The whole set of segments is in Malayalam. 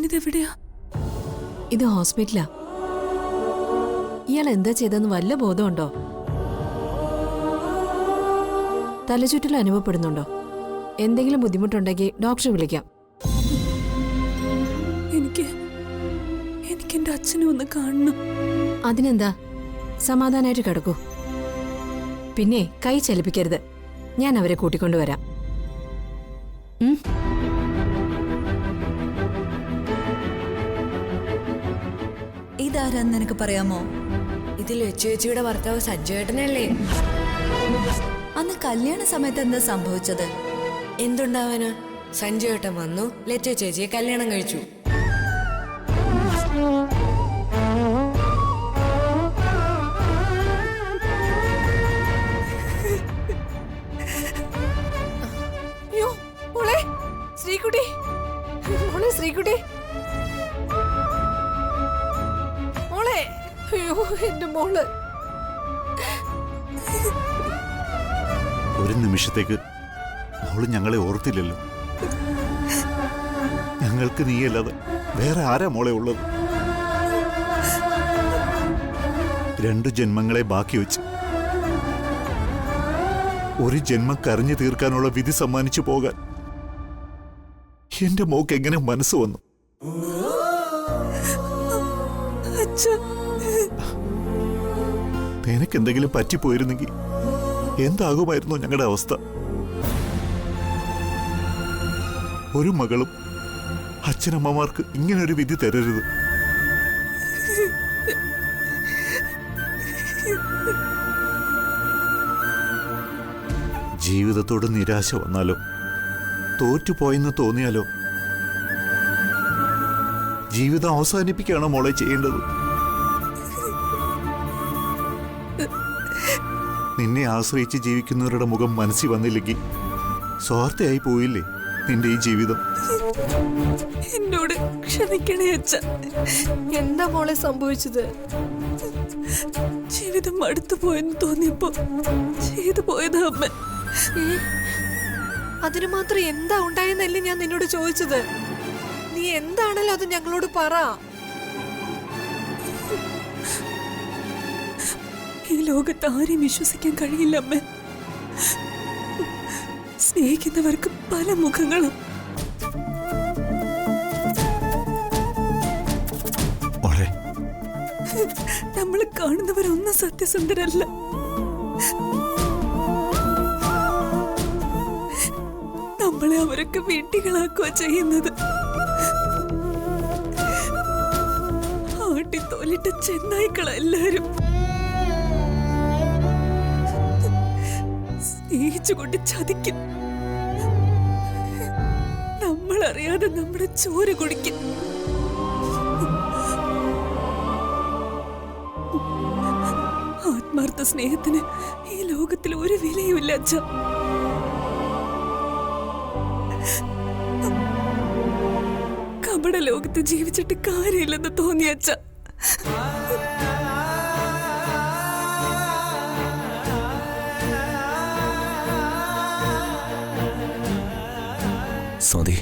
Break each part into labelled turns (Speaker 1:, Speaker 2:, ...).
Speaker 1: ഇതെവിടെയാ?
Speaker 2: ഇത് ഹോസ്പിറ്റലാ. ഇയാൾ എന്താ ചെയ്തെന്ന് വല്ല ബോധമുണ്ടോ? തലചുറ്റൽ അനുഭവപ്പെടുന്നുണ്ടോ? എന്തെങ്കിലും ബുദ്ധിമുട്ടുണ്ടെങ്കിൽ ഡോക്ടറെ വിളിക്കാം.
Speaker 1: എനിക്ക് എന്റെ അച്ഛനെ ഒന്ന് കാണണം.
Speaker 2: അതിനെന്താ, സമാധാനമായിട്ട് കിടക്കൂ. പിന്നെ കൈ ചലിപ്പിക്കരുത്. ഞാൻ അവരെ കൂട്ടിക്കൊണ്ടുവരാം.
Speaker 3: ഇതാരാന്ന് നിനക്ക് പറയാമോ?
Speaker 4: ഇത് ലച്ചുവേച്ചിയുടെ ഭർത്താവ് സഞ്ജുവേട്ടനല്ലേ?
Speaker 3: അന്ന് കല്യാണ സമയത്ത് എന്താ സംഭവിച്ചത്?
Speaker 4: എന്തുണ്ടാവാനാ? സഞ്ജുവേട്ടൻ വന്നു, ലച്ചു ചേച്ചിയെ കല്യാണം കഴിച്ചു.
Speaker 2: ശ്രീകുട്ടി, ശ്രീകുട്ടി മോളെ, അയ്യോ എന്റെ മോള്.
Speaker 5: ഒരു നിമിഷത്തേക്ക് മോള് ഞങ്ങളെ ഓർത്തില്ലല്ലോ. ഞങ്ങൾക്ക് നീയല്ലാതെ വേറെ ആരാ മോളെ ഉള്ളത്? 2 ജന്മങ്ങളെ ബാക്കി വെച്ച് ഒരു ജന്മം കരഞ്ഞു തീർക്കാനുള്ള വിധി സമ്മാനിച്ചു പോകാൻ എന്റെ മോക്ക് എങ്ങനെ മനസ്സ് വന്നു? നിനക്കെന്തെങ്കിലും പറ്റിപ്പോയിരുന്നെങ്കിൽ എന്താകുമായിരുന്നു ഞങ്ങളുടെ അവസ്ഥ? ഒരു മകളും അച്ഛനമ്മമാർക്ക് ഇങ്ങനൊരു വിധി തരരുത്. ജീവിതത്തോട് നിരാശ വന്നാലോ, തോറ്റുപോയെന്ന് തോന്നിയാലോ, ജീവിതം അവസാനിപ്പിക്കുകയാണോ മോളെ ചെയ്യേണ്ടത്? നിന്നെ ആശ്രയിച്ച് ജീവിക്കുന്നവരുടെ മുഖം മനസ്സിൽ വന്നില്ലെങ്കിൽ സ്വാർത്ഥയായി പോയില്ലേ നിന്റെ ഈ ജീവിതം?
Speaker 1: എന്നോട് ക്ഷമിക്കണേ അച്ഛ.
Speaker 2: എന്താ മോളെ സംഭവിച്ചത്?
Speaker 1: ജീവിതം അടുത്തു പോയെന്ന് തോന്നിയപ്പോ ചെയ്തു പോയത് അമ്മ.
Speaker 2: അതിനു മാത്രം എന്താ ഉണ്ടായെന്നല്ലേ ഞാൻ നിന്നോട് ചോദിച്ചത്. നീ എന്താണല്ലോ അത് ഞങ്ങളോട് പറ.
Speaker 1: ഈ ലോകത്ത് ആരെയും വിശ്വസിക്കാൻ കഴിയില്ല അമ്മ. സ്നേഹിക്കുന്നവർക്ക് പല മുഖങ്ങളും. നമ്മൾ കാണുന്നവരൊന്നും സത്യസുന്ദരല്ല. നമ്മളെ അവരൊക്കെ വീട്ടികളാക്കുക ചെയ്യുന്നത്. ആട്ടിത്തോലിട്ട ചെന്നായ്ക്കളെല്ലാരും സ്നേഹിച്ചുകൊണ്ട് ചതിക്കും. നമ്മളറിയാതെ നമ്മുടെ ചോര കുടിക്കും. ആത്മാർത്ഥ സ്നേഹത്തിന് ഈ ലോകത്തിൽ ഒരു വിലയുമില്ല അച്ഛ. കപട ലോകത്ത് ജീവിച്ചിട്ട് കാര്യമില്ലെന്ന് തോന്നിയ അച്ഛ.
Speaker 6: സ്വാതി,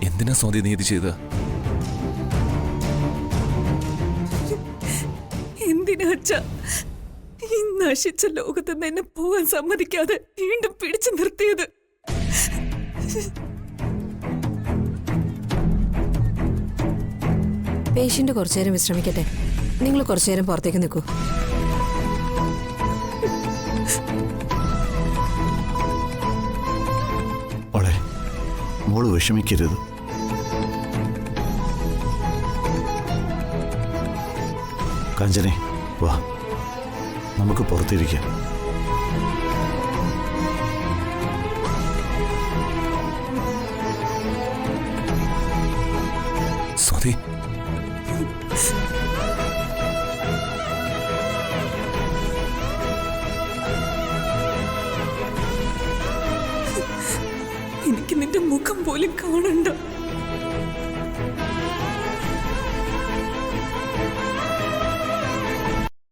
Speaker 6: എന്തിനാ സ്വാതി നീ ഇത് ചെയ്ത?
Speaker 1: എന്തിനാ അച്ഛ ഈ നശിച്ച ലോകത്ത് നിന്ന് എന്നെ പോവാൻ സമ്മതിക്കാതെ വീണ്ടും പിടിച്ചു നിർത്തിയത്?
Speaker 2: പേഷ്യന്റ് കുറച്ചുനേരം വിശ്രമിക്കട്ടെ. നിങ്ങൾ കുറച്ചുനേരം പുറത്തേക്ക് നിൽക്കൂ.
Speaker 5: മോള് വിഷമിക്കരുത്. കാഞ്ചനെ, വാ, നമുക്ക് പുറത്തിരിക്കാം.
Speaker 6: സ്വാതി,
Speaker 1: മുഖം പോലും കാണണ്ട.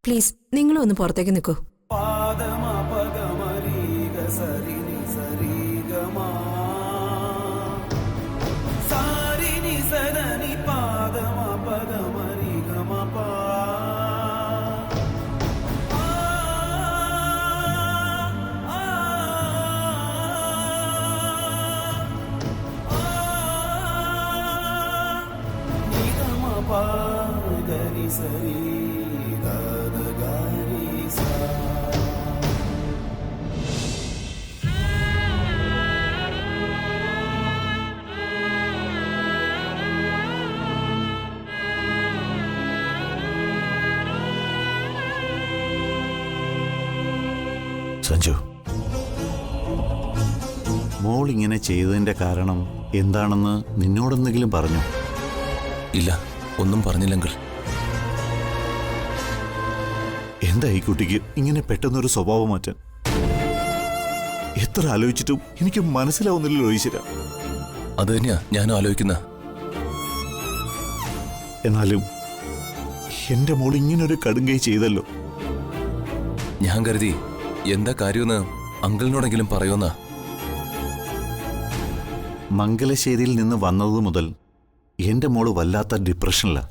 Speaker 2: പ്ലീസ് നിങ്ങളും ഒന്ന് പുറത്തേക്ക് നിൽക്കൂ.
Speaker 5: സഞ്ജു, മോൾ ഇങ്ങനെ ചെയ്തതിന്റെ കാരണം എന്താണെന്ന് നിന്നോടെന്തെങ്കിലും പറഞ്ഞു?
Speaker 6: ഇല്ല, ഒന്നും പറഞ്ഞില്ലെങ്കിൽ.
Speaker 5: എന്താ ഈ കുട്ടിക്ക് ഇങ്ങനെ പെട്ടെന്നൊരു സ്വഭാവം മാറ്റാൻ? എത്ര ആലോചിച്ചിട്ടും എനിക്ക് മനസ്സിലാവുന്നില്ലല്ലോ ഈശ്വര.
Speaker 6: അത് തന്നെയാ ഞാനും ആലോചിക്കുന്ന.
Speaker 5: എന്നാലും എന്റെ മോൾ ഇങ്ങനൊരു കടുങ്കൈ ചെയ്തല്ലോ.
Speaker 6: ഞാൻ കരുതി എന്താ കാര്യമെന്ന് അങ്കിളിനോടെങ്കിലും പറയുമെന്നാ.
Speaker 5: മംഗലശ്ശേരിയിൽ നിന്ന് വന്നത് മുതൽ എന്റെ മോള് വല്ലാത്ത ഡിപ്രഷനിലാ.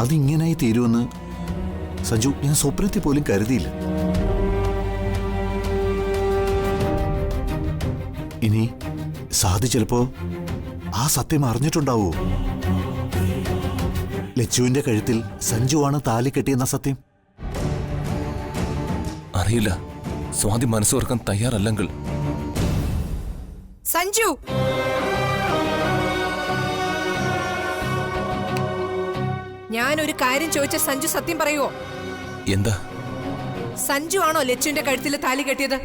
Speaker 5: അതിങ്ങനായി തീരുമെന്ന് സഞ്ജു ഞാൻ സ്വപ്നത്തിൽ പോലും കരുതിയില്ല. ഇനി സാധിച്ചപ്പോ ആ സത്യം അറിഞ്ഞിട്ടുണ്ടാവോ? ലച്ചുവിന്റെ കഴുത്തിൽ സഞ്ജുവാണ് താലി കെട്ടിയെന്ന സത്യം.
Speaker 6: അറിയില്ല, സ്വാതി മനസ്സ് ഓർക്കാൻ തയ്യാറല്ലെങ്കിൽ.
Speaker 2: സഞ്ജു, ഞാനൊരു കാര്യം ചോദിച്ച സഞ്ജു സത്യം പറയുവോ?
Speaker 6: എന്താ?
Speaker 2: സഞ്ജു ആണോ ലച്ചുവിന്റെ കഴുത്തിൽ താലി കെട്ടിയത്?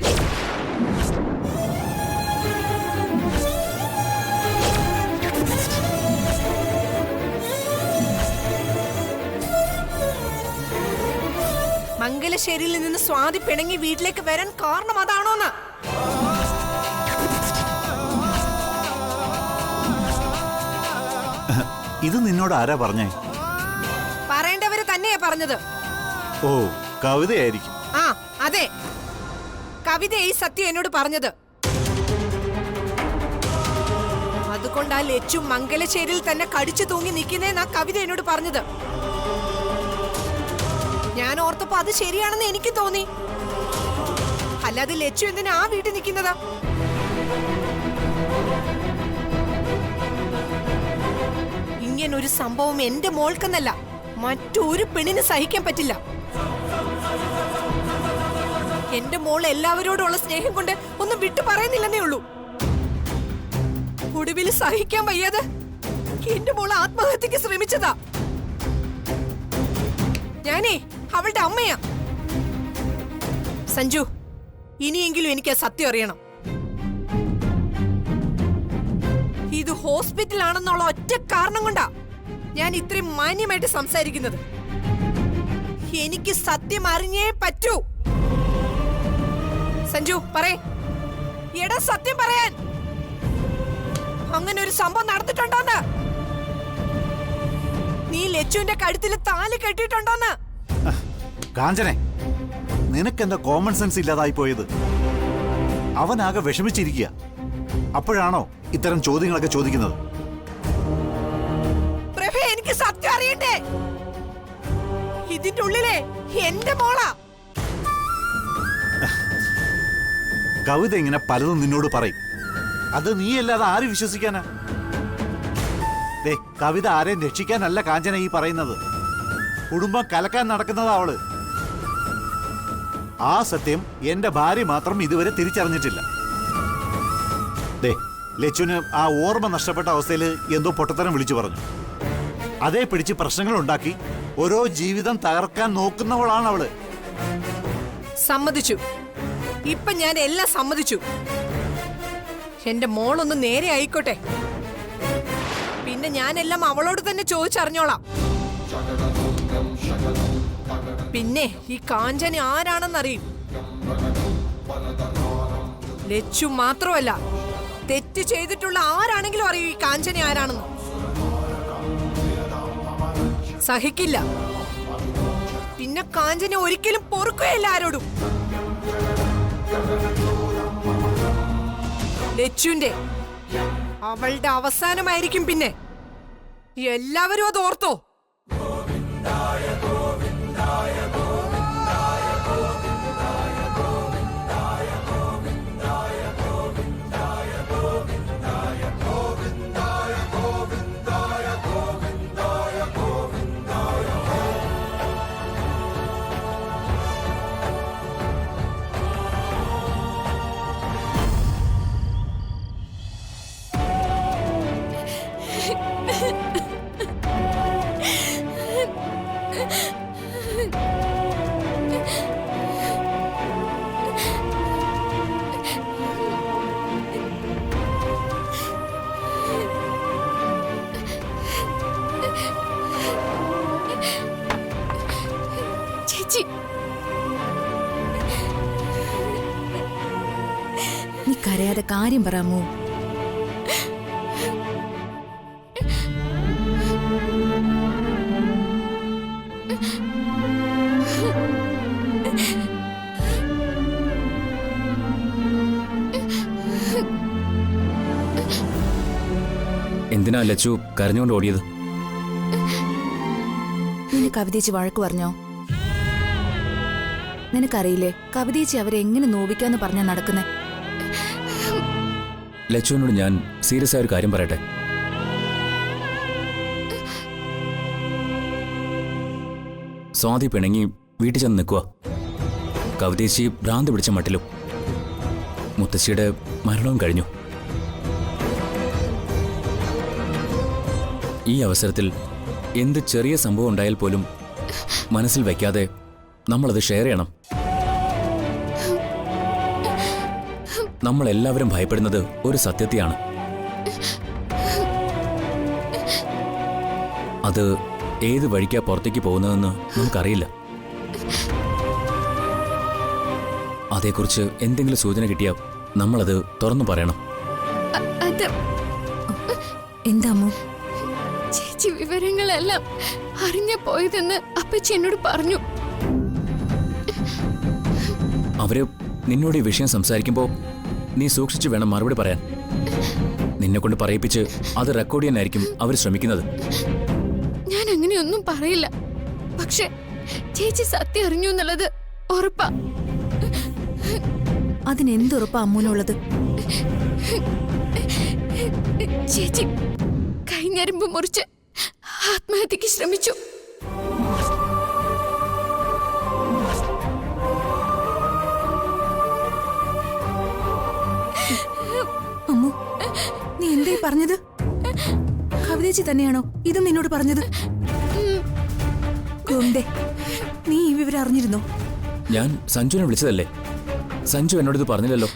Speaker 2: മംഗലശ്ശേരിയിൽ നിന്ന് സ്വാതി പിണങ്ങി വീട്ടിലേക്ക് വരാൻ കാരണം അതാണോന്ന്?
Speaker 5: ഇത് നിന്നോട് ആരാ പറഞ്ഞേ?
Speaker 2: പറയേണ്ടവര് തന്നെയാ പറഞ്ഞത്.
Speaker 5: ഓ, കവിതയായിരിക്കും.
Speaker 2: ആ അതെ, കവിത ഈ സത്യം എന്നോട് പറഞ്ഞത്. അതുകൊണ്ടാ ലച്ചു മംഗലശ്ശേരിയിൽ തന്നെ കടിച്ചു തൂങ്ങി നിൽക്കുന്നേന്നാ കവിത എന്നോട് പറഞ്ഞത്. ഞാൻ ഓർത്തപ്പോ അത് ശരിയാണെന്ന് എനിക്ക് തോന്നി. അല്ലാതെ ലച്ചു എന്തിനാ ആ വീട്ടിൽ നിൽക്കുന്നത്? ഇങ്ങനൊരു സംഭവം എന്റെ മോൾക്കെന്നല്ല, മറ്റൊരു പെണ്ണിന് സഹിക്കാൻ പറ്റില്ല. എന്റെ മോൾ എല്ലാവരോടുള്ള സ്നേഹം കൊണ്ട് ഒന്നും വിട്ടു പറയുന്നില്ലെന്നേ ഉള്ളൂ. ഒടുവിൽ സഹിക്കാൻ വയ്യാതെ എന്റെ മോൾ ആത്മഹത്യക്ക് ശ്രമിച്ചതാ. ഞാനേ അവളുടെ അമ്മയാ. സഞ്ജു, ഇനിയെങ്കിലും എനിക്ക് ആ സത്യം അറിയണം. ഇത് ഹോസ്പിറ്റലാണെന്നുള്ള ഒറ്റ കാരണം കൊണ്ടാ ഞാൻ ഇത്രയും മാന്യമായിട്ട് സംസാരിക്കുന്നത്. എനിക്ക് സത്യം അറിഞ്ഞേ പറ്റൂ. സഞ്ജു പറയേ, എടാ സത്യം പറയാൻ. അങ്ങനെ ഒരു സംഭവം നടന്നിട്ടുണ്ടോന്ന്? നീ ലച്ചുവിന്റെ കഴുത്തിൽ താലി കെട്ടിയിട്ടുണ്ടോന്ന്?
Speaker 5: കാഞ്ചനെ, നിനക്കെന്താ കോമൺ സെൻസ് ഇല്ലാതായി പോയത്? അവനാകെ വിഷമിച്ചിരിക്കുക. അപ്പോഴാണോ ഇത്തരം ചോദ്യങ്ങളൊക്കെ ചോദിക്കുന്നത്?
Speaker 2: പ്രഭേ, എനിക്ക് സത്യം അറിയണ്ടേ. ഇതിന്റെ ഉള്ളിലെ എന്റെ മോളാ.
Speaker 5: കവിത ഇങ്ങനെ പലതും നിന്നോട് പറയും. അത് നീയല്ലാതെ ആര് വിശ്വസിക്കാനാ? കവിത ആരെയും രക്ഷിക്കാനല്ല കാഞ്ചന ഈ പറയുന്നത്. കുടുംബം കലക്കാൻ നടക്കുന്നതാ അവള്. ആ സത്യം എന്റെ ഭാര്യ മാത്രം ഇതുവരെ തിരിച്ചറിഞ്ഞിട്ടില്ല. ലച്ചുവിന് ആ ഓർമ്മ നഷ്ടപ്പെട്ട അവസ്ഥയിൽ എന്തോ പൊട്ടത്തരം വിളിച്ചു പറഞ്ഞു. അതേ പിടിച്ച് പ്രശ്നങ്ങൾ ഉണ്ടാക്കി ഓരോ ജീവിതം തകർക്കാൻ നോക്കുന്നവളാണ് അവള്.
Speaker 2: സമ്മതിച്ചു. ഇപ്പൊ ഞാൻ എല്ലാം സമ്മതിച്ചു. എന്റെ മോളൊന്ന് നേരെ ആയിക്കോട്ടെ, പിന്നെ ഞാനെല്ലാം അവളോട് തന്നെ ചോദിച്ചറിഞ്ഞോളാം. പിന്നെ ഈ കാഞ്ചന ആരാണെന്നറിയും. ലച്ചു മാത്രമല്ല, തെറ്റ് ചെയ്തിട്ടുള്ള ആരാണെങ്കിലും അറിയൂ ഈ കാഞ്ചന ആരാണെന്ന്. സഹിക്കില്ല. പിന്നെ കാഞ്ചന ഒരിക്കലും പൊറുക്കുകയില്ല ആരോടും. ലച്ചുവിന്റെ അവളുടെ അവസാനമായിരിക്കും പിന്നെ. എല്ലാവരും അത് ഓർത്തോ.
Speaker 1: ചേച്ചി, നീ കരയാതെ കാര്യം പറയാമോ?
Speaker 7: എന്തിനാ ലച്ചു കരഞ്ഞുകൊണ്ട് ഓടിയത്?
Speaker 1: നിന്നെ കവിതേച്ചി വഴക്ക് പറഞ്ഞോ? നിനക്കറിയില്ലേ കവിതേച്ചി അവരെ എങ്ങനെ നോവിക്കാന്ന് പറഞ്ഞാ നടക്കുന്നേ?
Speaker 7: ലച്ചുവിനോട് ഞാൻ സീരിയസ് ആയ ഒരു കാര്യം പറയട്ടെ. സ്വാതി പിണങ്ങി വീട്ടിൽ ചെന്ന് നിൽക്കുക. കവിതേച്ചി ഭ്രാന്ത് പിടിച്ച മട്ടിലും. മുത്തശ്ശിയുടെ മരണവും കഴിഞ്ഞു. ഈ അവസരത്തിൽ എന്ത് ചെറിയ സംഭവം ഉണ്ടായാൽ പോലും മനസ്സിൽ വയ്ക്കാതെ നമ്മളത് ഷെയർ ചെയ്യണം. നമ്മളെല്ലാവരും ഭയപ്പെടുന്നത് ഒരു സത്യത്തെയാണ്. അത് ഏത് വഴിക്കാ പുറത്തേക്ക് പോകുന്നതെന്ന് നമുക്കറിയില്ല. അതേക്കുറിച്ച് എന്തെങ്കിലും സൂചന കിട്ടിയാൽ നമ്മളത് തുറന്നു പറയണം.
Speaker 1: എന്താമോ?
Speaker 8: ചേച്ചി വിവരങ്ങളെല്ലാം അറിഞ്ഞ പോയതെന്ന് അപ്പച്ചി എന്നോട് പറഞ്ഞു.
Speaker 7: അവര് നിന്നോട് ഈ വിഷയം സംസാരിക്കുമ്പോൾ നീ സൂക്ഷിച്ചു വേണം മറുപടി പറയാൻ. നിന്നെ കൊണ്ട് പറയിപ്പിച്ച് അത് റെക്കോർഡ് ചെയ്യാനായിരിക്കും അവർ ശ്രമിക്കുന്നത്.
Speaker 8: ഞാൻ അങ്ങനെയൊന്നും പറയില്ല. പക്ഷെ ചേച്ചി സത്യം അറിഞ്ഞു എന്നുള്ളത് ഉറപ്പാ.
Speaker 1: അതിനെന്തുറപ്പാ അമ്മൂനുള്ളത്?
Speaker 8: ചേച്ചി കൈഞ്ഞരമ്പ് മുറിച്ച് ആത്മഹത്യക്ക് ശ്രമിച്ചു.
Speaker 1: അമ്മു, നീ എന്തായി പറഞ്ഞത്? കവിതേച്ചി തന്നെയാണോ ഇത് നിന്നോട് പറഞ്ഞത്? ഗുണ്ടേ, നീ ഈ വിവരം അറിഞ്ഞിരുന്നോ?
Speaker 7: ഞാൻ സഞ്ജുവിനെ വിളിച്ചതല്ലേ. സഞ്ജു എന്നോടിത് പറഞ്ഞില്ലല്ലോ.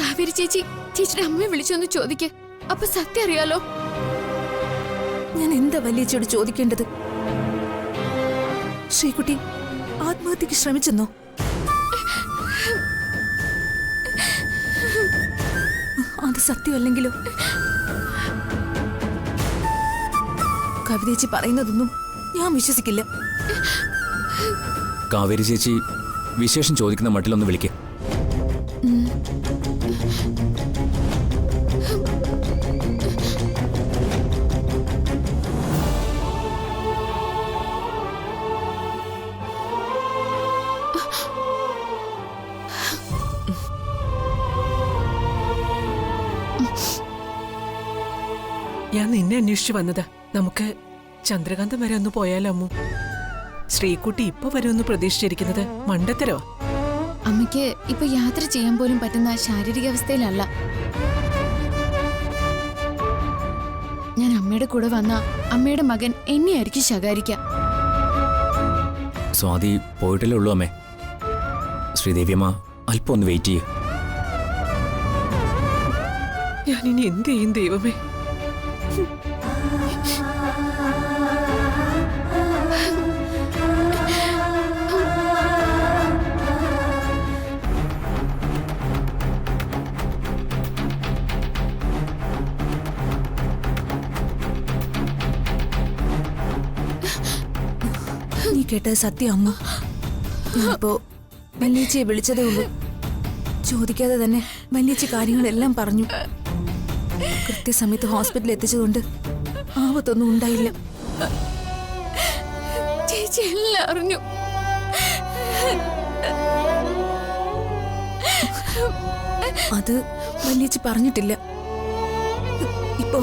Speaker 8: കാവേരി ചേച്ചി ചേച്ചിയുടെ അമ്മയെ വിളിച്ചൊന്ന് ചോദിക്ക. അപ്പൊ സത്യം അറിയാലോ.
Speaker 1: ഞാൻ എന്താ വല്യച്ചയോട് ചോദിക്കേണ്ടത്? ശ്രീകുട്ടി ആത്മഹത്യക്ക് ശ്രമിച്ചെന്നോ? അത് സത്യമല്ലെങ്കിലോ? കവിതേച്ചി പറയുന്നതൊന്നും ഞാൻ വിശ്വസിക്കില്ല.
Speaker 7: കാവേരി ചേച്ചി വിശേഷം ചോദിക്കുന്ന മട്ടിലൊന്ന് വിളിക്കുക.
Speaker 9: ഞാൻ നിന്നെ അന്വേഷിച്ചു വന്നതാ. നമുക്ക് ചന്ദ്രകാന്തം വരെ ഒന്ന് പോയാലോ അമ്മു? ശ്രീകുട്ടി ഇപ്പൊ വരുമെന്ന് പ്രതീക്ഷിച്ചിരിക്കുന്നത് മണ്ടത്തരോ?
Speaker 8: അമ്മയ്ക്ക് ഇപ്പൊ യാത്ര ചെയ്യാൻ പോലും പറ്റുന്ന ശാരീരികാവസ്ഥയിലല്ല. ഞാൻ അമ്മയുടെ കൂടെ വന്ന അമ്മയുടെ മകൻ എന്നെയായിരിക്കും ശകാരിക്കാം.
Speaker 7: സ്വാതി പോയിട്ടല്ലേ ഉള്ളൂ അമ്മേ. ശ്രീദേവിയമ്മ അല്പം ഒന്ന് വെയിറ്റ് ചെയ്യൂ.
Speaker 9: ഞാനിനി എന്ത് ചെയ്യും ദൈവമേ?
Speaker 10: നീ കേട്ടത് സത്യം അമ്മ. ഞാനിപ്പോ വല്യേച്ചിയെ വിളിച്ചതേ ഉള്ളൂ. ചോദിക്കാതെ തന്നെ വല്യേച്ചി കാര്യങ്ങളെല്ലാം പറഞ്ഞു. കൃത്യസമയത്ത് ഹോസ്പിറ്റലിൽ എത്തിച്ചതുകൊണ്ട് ആപത്തൊന്നും ഉണ്ടായില്ല.
Speaker 8: ചേച്ചി എല്ലാം അറിഞ്ഞു.
Speaker 10: അത് വല്യേച്ചി പറഞ്ഞിട്ടില്ല. ഇപ്പോ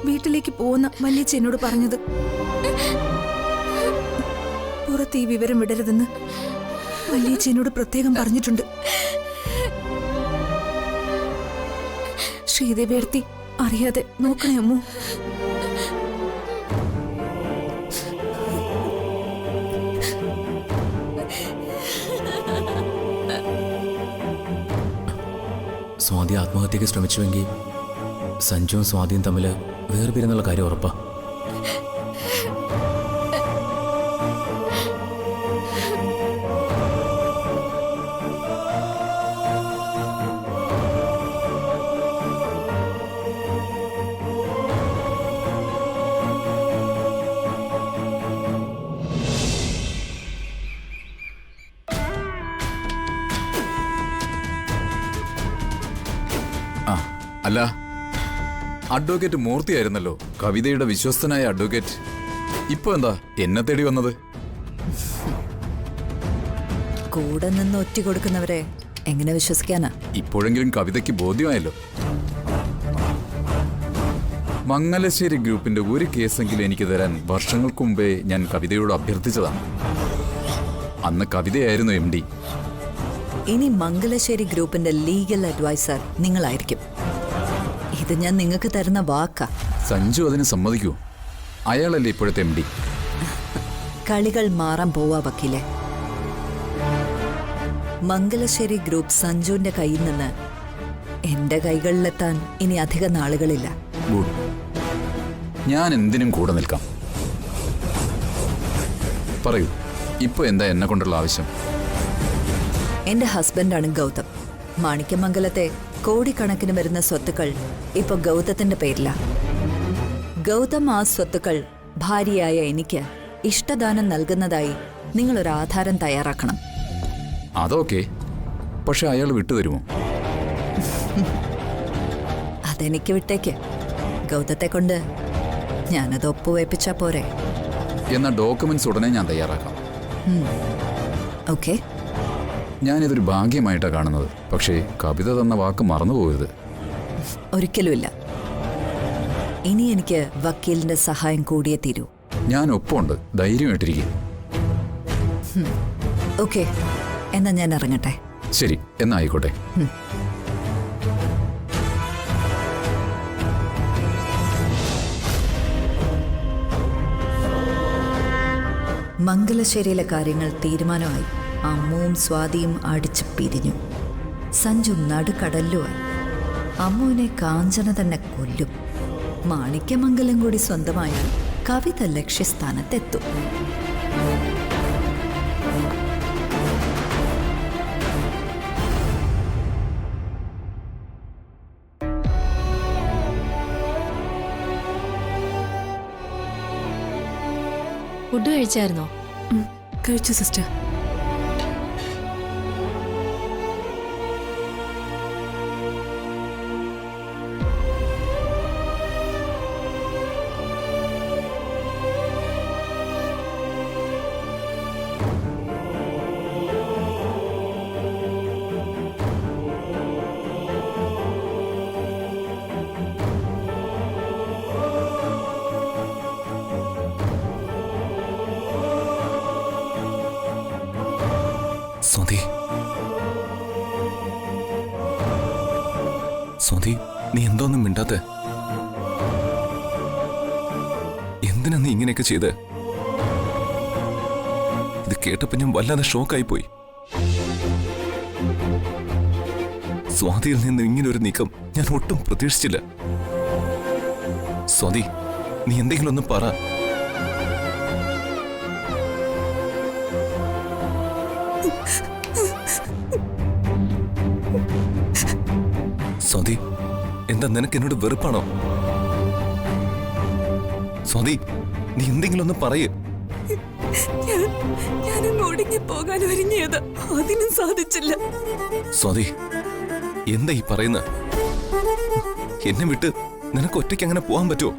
Speaker 10: വീട്ടിലേക്ക് പോകുന്ന വല്യേച്ചി എന്നോട് പറഞ്ഞത്. പുറത്ത് ഈ വിവരം വിടരുതെന്ന് വല്യേച്ചി എന്നോട് പ്രത്യേകം പറഞ്ഞിട്ടുണ്ട്. ശ്രീദേവിയടുത്തി അറിയാതെ നോക്കണേ അമ്മു.
Speaker 7: സ്വാതി ആത്മഹത്യക്ക് ശ്രമിച്ചുവെങ്കിൽ സഞ്ജുവും സ്വാതിയും തമ്മിൽ വേർപിരിന്നുള്ള കാര്യം ഉറപ്പാ.
Speaker 11: അല്ല, അഡ്വക്കേറ്റ് മൂർത്തിയായിരുന്നല്ലോ കവിതയുടെ വിശ്വസ്തനായ അഡ്വക്കേറ്റ്. ഇപ്പൊ എന്താ എന്നെ തേടി വന്നത്?
Speaker 3: കൂടെ നിന്ന് ഒറ്റ കൊടുക്കുന്നവരെ എങ്ങനെ വിശ്വസിക്കാനാ?
Speaker 11: ഇപ്പോഴെങ്കിലും കവിതയ്ക്ക് ബോധ്യമായല്ലോ. മംഗലശ്ശേരി ഗ്രൂപ്പിന്റെ ഒരു കേസെങ്കിലും എനിക്ക് തരാൻ വർഷങ്ങൾക്ക് മുമ്പേ ഞാൻ കവിതയോട് അഭ്യർത്ഥിച്ചതാണ്. അന്ന് കവിതയായിരുന്നു MD.
Speaker 3: ഇനി മംഗലശ്ശേരി ഗ്രൂപ്പിന്റെ ലീഗൽ അഡ്വൈസർ നിങ്ങളായിരിക്കും. ഇത് ഞാൻ നിങ്ങൾക്ക് തരുന്ന വാക്കാ.
Speaker 11: സഞ്ജു അതിന് സമ്മതിക്കൂ? അയാളല്ലേ ഇപ്പോഴത്തെ MD?
Speaker 3: കളികൾ മാറാൻ പോവാ വക്കീലെ. മംഗലശ്ശേരി ഗ്രൂപ്പ് സഞ്ജുവിന്റെ കയ്യിൽ നിന്ന് എന്റെ കൈകളിലെത്താൻ ഇനി അധിക നാളുകളില്ല.
Speaker 11: ഗുഡ്. ഞാൻ എന്തിനും കൂടെ നിൽക്കാം. പറയൂ, ഇപ്പൊ എന്താ എന്നെ കൊണ്ടുള്ള ആവശ്യം?
Speaker 3: എന്റെ ഹസ്ബൻഡാണ് ഗൗതം. മാണിക്യമംഗലത്തെ കോടിക്കണക്കിന് വരുന്ന സ്വത്തുക്കൾ ഇപ്പൊ ഗൗതത്തിന്റെ പേരില. ഗൗതം ആ സ്വത്തുക്കൾ ഭാര്യയായ എനിക്ക് ഇഷ്ടദാനം നൽകുന്നതായി നിങ്ങളൊരു ആധാരം തയ്യാറാക്കണം.
Speaker 11: അതൊക്കെ, പക്ഷെ അയാൾ വിട്ടുതരുമോ?
Speaker 3: അതെനിക്ക് വിട്ടേക്ക്. ഗൗതത്തെ കൊണ്ട് ഞാനത് ഒപ്പുവയ്പ്പിച്ചാ പോരെ?
Speaker 11: എന്നാ ഡോക്യുമെന്റ്സ് ഉടനെ ഞാൻ തയ്യാറാക്കാം.
Speaker 3: ഓക്കെ.
Speaker 11: ഞാനിതൊരു ഭാഗ്യമായിട്ടാണ് കാണുന്നത്. പക്ഷേ കവിത തന്ന വാക്ക് മറന്നുപോകരുത്.
Speaker 3: ഒരിക്കലുമില്ല. ഇനി എനിക്ക് വക്കീലിന്റെ സഹായം കൂടിയേ തീരൂ.
Speaker 11: ഞാൻ ഒപ്പമുണ്ട്, ധൈര്യമായിട്ടിരിക്കും.
Speaker 3: ഓക്കെ, എന്നാ ഞാൻ ഇറങ്ങട്ടെ.
Speaker 11: ശരി, എന്നാ ആയിക്കോട്ടെ.
Speaker 3: മംഗലശ്ശേരിയിലെ കാര്യങ്ങൾ തീരുമാനമായി. അമ്മുവും സ്വാതിയും അടിച്ചു പിരിഞ്ഞു. സഞ്ജു നടുക്കടലുമായി. അമ്മുവിനെ കാഞ്ചന തന്നെ കൊല്ലും. മാണിക്യമംഗലം കൂടി സ്വന്തമായാൽ കവിത ലക്ഷ്യസ്ഥാനത്തെത്തും.
Speaker 8: ഫുഡ് കഴിച്ചായിരുന്നോ?
Speaker 10: കഴിച്ചു സിസ്റ്റർ.
Speaker 6: സ്വാതി, സ്വാതി, നീ എന്തോന്നും മിണ്ടാത്തെ? എന്തിനാ നീ ഇങ്ങനെയൊക്കെ ചെയ്ത്? ഇത് കേട്ടപ്പോ ഞാൻ വല്ലാതെ ഷോക്കായി പോയി. സ്വാതിയിൽ നിന്ന് ഇങ്ങനൊരു നീക്കം ഞാൻ ഒട്ടും പ്രതീക്ഷിച്ചില്ല. സ്വാതി, നീ എന്തെങ്കിലും ഒന്ന് പറ. സ്വാതി, എന്താ നിനക്ക് എന്നോട് വെറുപ്പാണോ? സ്വാതി, നീ എന്തെങ്കിലും ഒന്ന് പറയേ.
Speaker 1: ഞാനങ്ങ് ഒടുങ്ങി പോകാൻ ഒരുങ്ങിയത്, അതിനും സാധിച്ചില്ല.
Speaker 6: സ്വാതി, എന്താ ഈ പറയുന്ന? എന്നെ വിട്ട് നിനക്ക് ഒറ്റയ്ക്ക് അങ്ങനെ പോകാൻ പറ്റുമോ?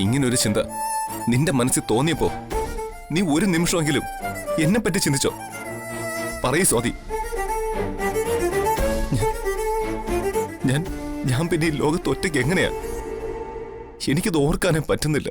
Speaker 6: ഇങ്ങനൊരു ചിന്ത നിന്റെ മനസ്സിൽ തോന്നിയപ്പോ നീ ഒരു നിമിഷമെങ്കിലും എന്നെ പറ്റി ചിന്തിച്ചോ? പറയൂ സ്വാതി. ഞാൻ പിന്നെ ഈ ലോകത്ത് ഒറ്റയ്ക്ക് എങ്ങനെയാ? എനിക്കത് ഓർക്കാനേ പറ്റുന്നില്ല.